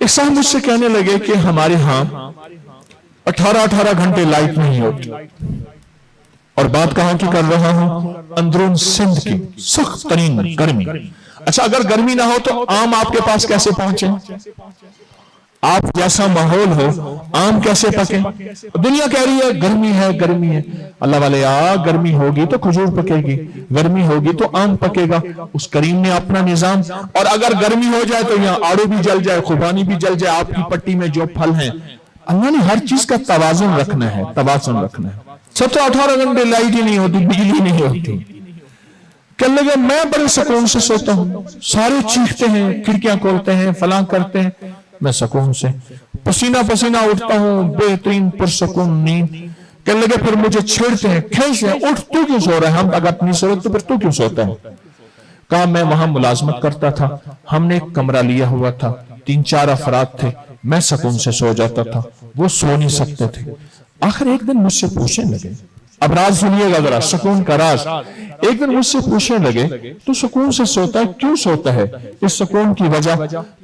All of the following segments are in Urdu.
ایک صاحب مجھ سے کہنے لگے کہ ہمارے ہاں 18 گھنٹے لائٹ نہیں ہوتی، اور بات کہاں کی کر رہا ہوں؟ اندرون سندھ کی سخت ترین گرمی۔ اچھا اگر گرمی نہ ہو تو آم آپ کے پاس کیسے پہنچے؟ آپ جیسا ماحول ہو آم کیسے پکے؟ دنیا کہہ رہی ہے گرمی ہے گرمی ہے، اللہ والے گرمی ہوگی تو کھجور پکے گی، گرمی ہوگی تو آم پکے گا۔ اس کریم نے اپنا نظام، اور اگر گرمی ہو جائے تو یہاں آڑو بھی جل جائے، خوبانی بھی جل جائے، آپ کی پٹی میں جو پھل ہیں، اللہ نے ہر چیز کا توازن رکھنا ہے، توازن رکھنا ہے۔ 18 گھنٹے لائٹ ہی نہیں ہوتی، بجلی نہیں ہوتی۔ کہنے لگے میں بڑے سکون سے سوتا ہوں، سارے چیختے ہیں، کھڑکیاں کھولتے ہیں، فلاں کرتے ہیں، میں سکون سے پسینہ پسینہ اٹھتا ہوں، بہترین پرسکون نیند۔ کہنے لگے پھر مجھے چھیڑتے ہیں، کھینچتے ہیں، اٹھ تو کیوں سو رہا ہے؟ ہم اگر اپنی صورت تو پھر تو کیوں سوتا ہے؟ کہا میں وہاں ملازمت کرتا تھا، ہم نے ایک کمرہ لیا ہوا تھا، 3-4 افراد تھے، میں سکون سے سو جاتا تھا، وہ سو نہیں سکتے تھے۔ آخر ایک دن مجھ سے پوچھنے لگے، اب راز سنیے گا ذرا، سکون کا راز۔ ایک دن مجھ سے پوچھنے لگے تو سکون سے سوتا ہے، کیوں سوتا ہے؟ اس سکون کی وجہ،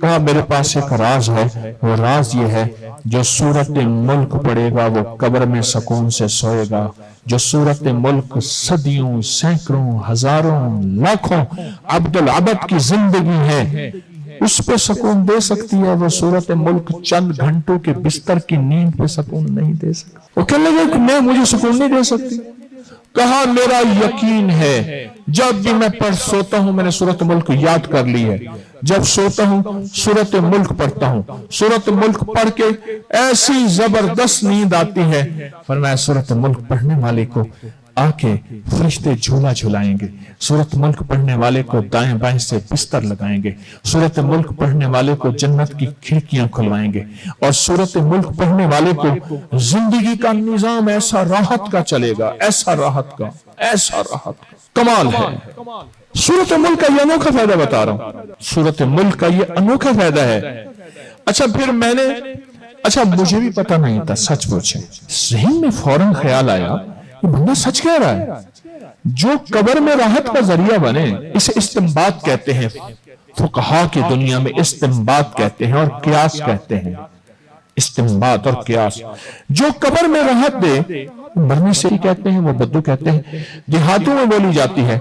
کہا میرے پاس ایک راز ہے، وہ راز یہ ہے جو سورت ملک پڑے گا وہ قبر میں سکون سے سوئے گا، جو سورت ملک صدیوں سینکڑوں ہزاروں لاکھوں عبدالعبد کی زندگی ہے اس پہ سکون دے سکتی ہے، وہ سورت ملک چند گھنٹوں کے بستر کی نیند پہ سکون نہیں دے سکتی۔ وہ کہنے لگے کہ میں مجھے سکون نہیں دے سکتی۔ کہا میرا یقین ہے جب بھی میں پڑھ سوتا ہوں، میں نے سورت ملک یاد کر لی ہے، جب سوتا ہوں سورت ملک پڑھتا ہوں، سورت ملک پڑھ کے ایسی زبردست نیند آتی ہے، فرمایا سورت ملک پڑھنے والے کو آ کے فرشتے جھولا جھلائیں گے، سورت ملک پڑھنے والے کو دائیں بائیں سے بستر لگائیں گے، سورت ملک پڑھنے والے کو جنت کی کھڑکیاں کھلوائیں گے، اور سورت ملک پڑھنے والے کو زندگی کا نظام ایسا راحت کا چلے گا، ایسا راحت کا، ایسا راحت کا، کمال ہے۔ سورت ملک کا یہ انوکھا فائدہ بتا رہا ہوں، سورت ملک کا یہ انوکھا فائدہ ہے۔ اچھا پھر میں نے، اچھا مجھے بھی پتا نہیں تھا، سچ پوچھیں، ذہن میں فوراً خیال آیا یہ بندہ سچ کہہ رہا ہے، جو قبر میں راحت کا ذریعہ بنے اسے استنباط کہتے ہیں، فقہا کی دنیا میں استنباط کہتے ہیں اور قیاس کہتے ہیں، استنباط اور قیاس۔ جو قبر میں راحت دے مرنے سے ہی کہتے ہیں، وہ بدو کہتے ہیں، دیہاتوں میں بولی جاتی ہے۔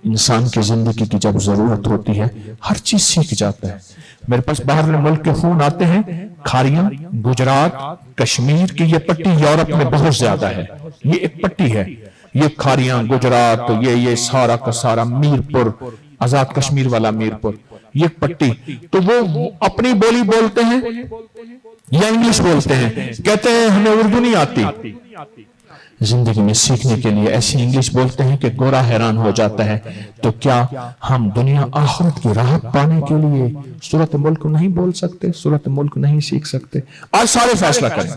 انسان کی زندگی کی جب ضرورت ہوتی ہے ہر چیز سیکھ جاتا ہے۔ میرے پاس باہر ملک کے فون آتے ہیں، کھاریاں، گجرات، کشمیر کی یہ پٹی یورپ میں بہت زیادہ ہے، یہ ایک پٹی ہے، یہ کھاریاں، گجرات، یہ سارا کا سارا میرپور، آزاد کشمیر والا میرپور، یہ پٹی، تو وہ اپنی بولی بولتے ہیں یا انگلش بولتے ہیں، کہتے ہیں ہمیں اردو نہیں آتی۔ زندگی میں سیکھنے کے لیے ایسی انگلش بولتے ہیں کہ گورا حیران ہو جاتا ہے۔ تو کیا ہم دنیا آخرت کی راحت پانے کے لیے سورت ملک نہیں بول سکتے، سورت ملک نہیں سیکھ سکتے؟ آج سارے فیصلہ کریں،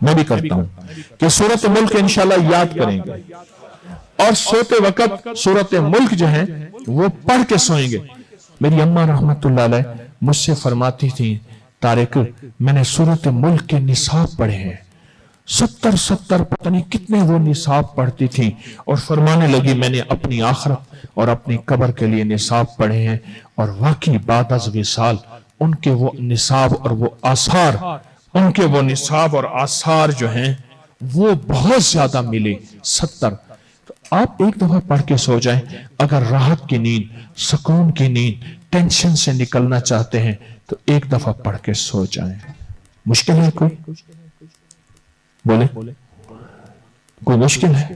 میں بھی کرتا ہوں کہ سورت ملک انشاءاللہ یاد کریں گے، اور سوتے وقت سورت ملک جو ہے وہ پڑھ کے سوئیں گے۔ میری اماں رحمت اللہ علیہ مجھ سے فرماتی تھی، طارق میں نے سورت ملک کے نصاب پڑھے ہیں، 70 پتہ نہیں کتنے وہ نصاب پڑھتی تھیں، اور فرمانے لگی میں نے اپنی آخرت اور اپنی قبر کے لیے نصاب پڑھے ہیں، اور واقعی بعد از وصال ان کے وہ نصاب اور وہ آثار، ان کے وہ نصاب اور آثار جو ہیں وہ بہت زیادہ ملے، 70۔ تو آپ ایک دفعہ پڑھ کے سو جائیں، اگر راحت کی نیند، سکون کی نیند، ٹینشن سے نکلنا چاہتے ہیں تو ایک دفعہ پڑھ کے سو جائیں۔ مشکل ہے کوئی؟ بولے کوئی مشکل ہے؟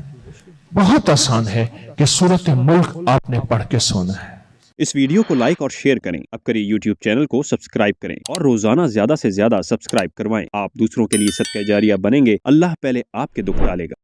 بہت آسان ہے کہ سورت ملک آپ نے پڑھ کے سونا ہے۔ اس ویڈیو کو لائک اور شیئر کریں، اب کریں یوٹیوب چینل کو سبسکرائب کریں، اور روزانہ زیادہ سے زیادہ سبسکرائب کروائیں۔ آپ دوسروں کے لیے صدقہ جاریہ بنیں گے، اللہ پہلے آپ کے دکھ ڈالے گا۔